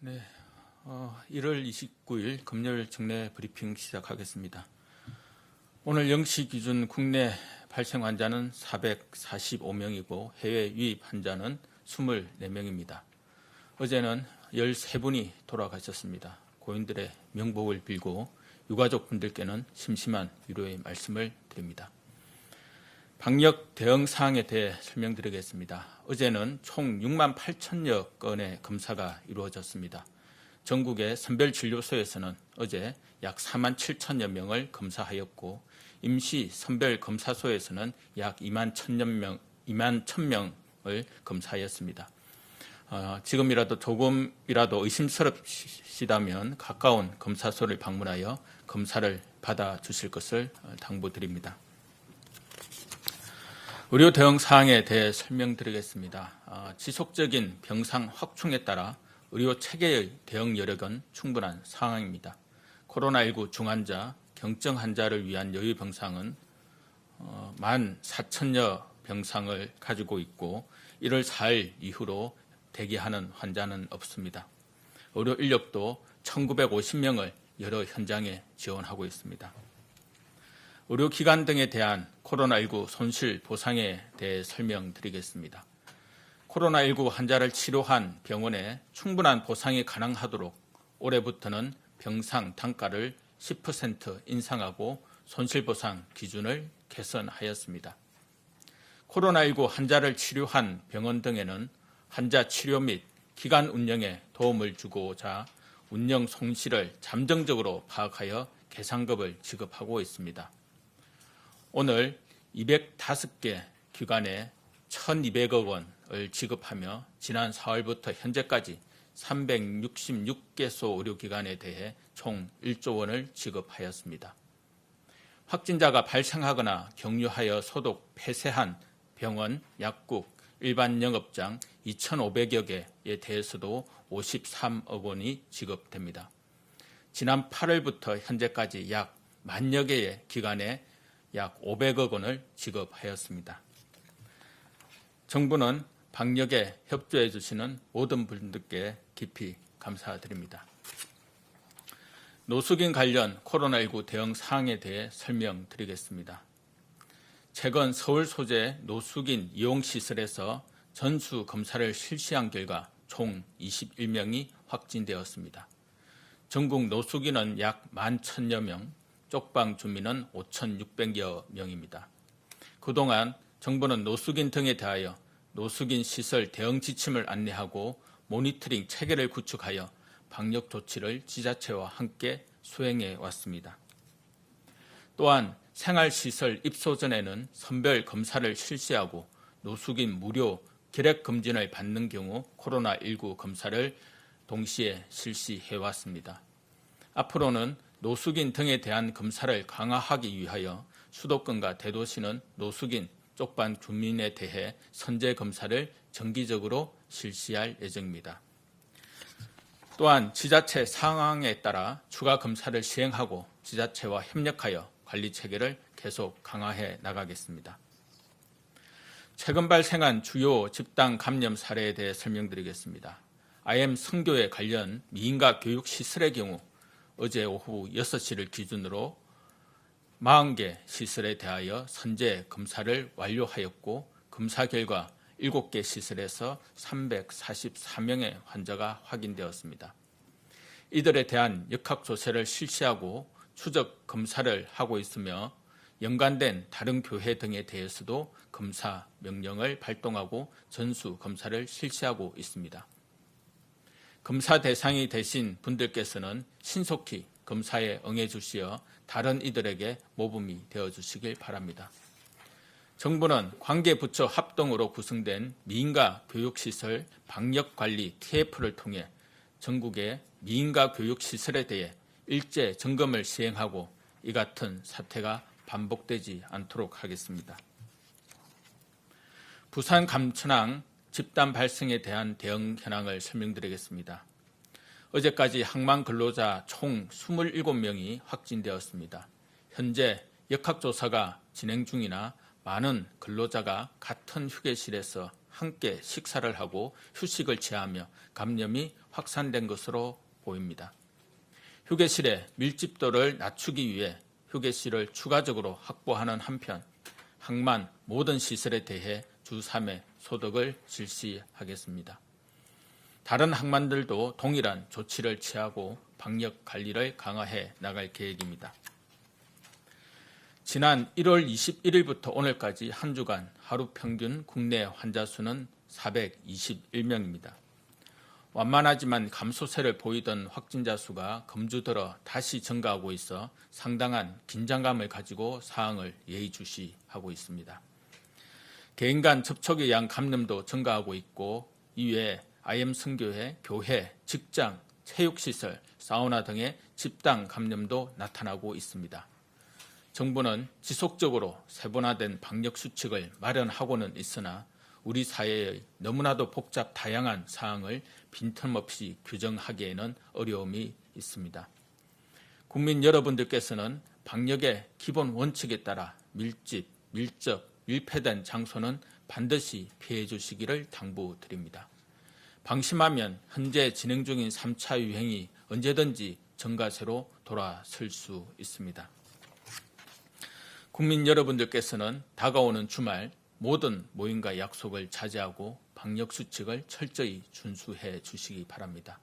네, 1월 29일 금요일 정례 브리핑 시작하겠습니다. 오늘 0시 기준 국내 발생 환자는 445명이고 해외 유입 환자는 24명입니다. 어제는 13분이 돌아가셨습니다. 고인들의 명복을 빌고 유가족분들께는 심심한 위로의 말씀을 드립니다. 방역 대응 사항에 대해 설명드리겠습니다. 어제는 총 6만 8천여 건의 검사가 이루어졌습니다. 전국의 선별진료소에서는 어제 약 4만 7천여 명을 검사하였고 임시 선별검사소에서는 약 2만 1,000명을 검사하였습니다. 지금이라도 조금이라도 의심스럽시다면 가까운 검사소를 방문하여 검사를 받아주실 것을 당부드립니다. 의료 대응 사항에 대해 설명드리겠습니다. 지속적인 병상 확충에 따라 의료 체계의 대응 여력은 충분한 상황입니다. 코로나19 중환자, 경증 환자를 위한 여유 병상은 14,000여 병상을 가지고 있고 1월 4일 이후로 대기하는 환자는 없습니다. 의료 인력도 1,950명을 여러 현장에 지원하고 있습니다. 의료기관 등에 대한 코로나19 손실 보상에 대해 설명드리겠습니다. 코로나19 환자를 치료한 병원에 충분한 보상이 가능하도록 올해부터는 병상 단가를 10% 인상하고 손실보상 기준을 개선하였습니다. 코로나19 환자를 치료한 병원 등에는 환자 치료 및 기관 운영에 도움을 주고자 운영 손실을 잠정적으로 파악하여 개상급을 지급하고 있습니다. 오늘 205개 기관에 1,200억 원을 지급하며 지난 4월부터 현재까지 366개소 의료기관에 대해 총 1조 원을 지급하였습니다. 확진자가 발생하거나 격리하여 소독 폐쇄한 병원, 약국, 일반 영업장 2,500여 개에 대해서도 53억 원이 지급됩니다. 지난 8월부터 현재까지 약 10,000여 개의 기관에 약 500억 원을 지급하였습니다. 정부는 방역에 협조해 주시는 모든 분들께 깊이 감사드립니다. 노숙인 관련 코로나19 대응 사항에 대해 설명드리겠습니다. 최근 서울 소재 노숙인 이용시설에서 전수 검사를 실시한 결과 총 21명이 확진되었습니다. 전국 노숙인은 약 11,000여 명, 쪽방 주민은 5,600여 명입니다. 그동안 정부는 노숙인 등에 대하여 노숙인 시설 대응 지침을 안내하고 모니터링 체계를 구축하여 방역 조치를 지자체와 함께 수행해 왔습니다. 또한 생활시설 입소 전에는 선별 검사를 실시하고 노숙인 무료 결핵 검진을 받는 경우 코로나19 검사를 동시에 실시해 왔습니다. 앞으로는 노숙인 등에 대한 검사를 강화하기 위하여 수도권과 대도시는 노숙인 쪽방 주민에 대해 선제 검사를 정기적으로 실시할 예정입니다. 또한 지자체 상황에 따라 추가 검사를 시행하고 지자체와 협력하여 관리 체계를 계속 강화해 나가겠습니다. 최근 발생한 주요 집단 감염 사례에 대해 설명드리겠습니다. IM 선교회 관련 미인가 교육시설의 경우 어제 오후 6시를 기준으로 40개 시설에 대하여 선제 검사를 완료하였고 검사 결과 7개 시설에서 344명의 환자가 확인되었습니다. 이들에 대한 역학조사를 실시하고 추적 검사를 하고 있으며 연관된 다른 교회 등에 대해서도 검사 명령을 발동하고 전수 검사를 실시하고 있습니다. 검사 대상이 되신 분들께서는 신속히 검사에 응해 주시어 다른 이들에게 모범이 되어 주시길 바랍니다. 정부는 관계부처 합동으로 구성된 미인가 교육시설 방역관리 TF를 통해 전국의 미인가 교육시설에 대해 일제 점검을 시행하고 이 같은 사태가 반복되지 않도록 하겠습니다. 부산 감천항 집단 발생에 대한 대응 현황을 설명드리겠습니다. 어제까지 항만 근로자 총 27명이 확진되었습니다. 현재 역학조사가 진행 중이나 많은 근로자가 같은 휴게실에서 함께 식사를 하고 휴식을 취하며 감염이 확산된 것으로 보입니다. 휴게실의 밀집도를 낮추기 위해 휴게실을 추가적으로 확보하는 한편 항만 모든 시설에 대해 주 3회 소독을 실시하겠습니다. 다른 항만들도 동일한 조치를 취하고 방역 관리를 강화해 나갈 계획입니다. 지난 1월 21일부터 오늘까지 한 주간 하루 평균 국내 환자 수는 421명입니다. 완만하지만 감소세를 보이던 확진자 수가 금주 들어 다시 증가하고 있어 상당한 긴장감을 가지고 사항을 예의주시하고 있습니다. 개인 간 접촉의 양 감염도 증가하고 있고 이외에 IM선교회, 교회, 직장, 체육시설, 사우나 등의 집단 감염도 나타나고 있습니다. 정부는 지속적으로 세분화된 방역 수칙을 마련하고는 있으나 우리 사회의 너무나도 복잡 다양한 사항을 빈틈없이 규정하기에는 어려움이 있습니다. 국민 여러분들께서는 방역의 기본 원칙에 따라 밀집, 밀접, 밀폐된 장소는 반드시 피해 주시기를 당부드립니다. 방심하면 현재 진행 중인 3차 유행이 언제든지 정가세로 돌아설 수 있습니다. 국민 여러분들께서는 다가오는 주말 모든 모임과 약속을 자제하고 방역 수칙을 철저히 준수해 주시기 바랍니다.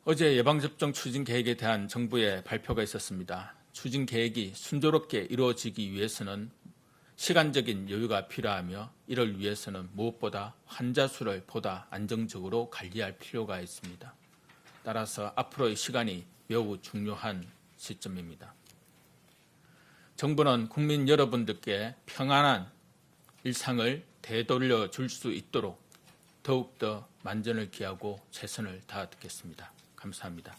어제 예방접종 추진 계획에 대한 정부의 발표가 있었습니다. 추진 계획이 순조롭게 이루어지기 위해서는 시간적인 여유가 필요하며 이를 위해서는 무엇보다 환자 수를 보다 안정적으로 관리할 필요가 있습니다. 따라서 앞으로의 시간이 매우 중요한 시점입니다. 정부는 국민 여러분들께 평안한 일상을 되돌려 줄 수 있도록 더욱더 만전을 기하고 최선을 다하겠습니다. 감사합니다.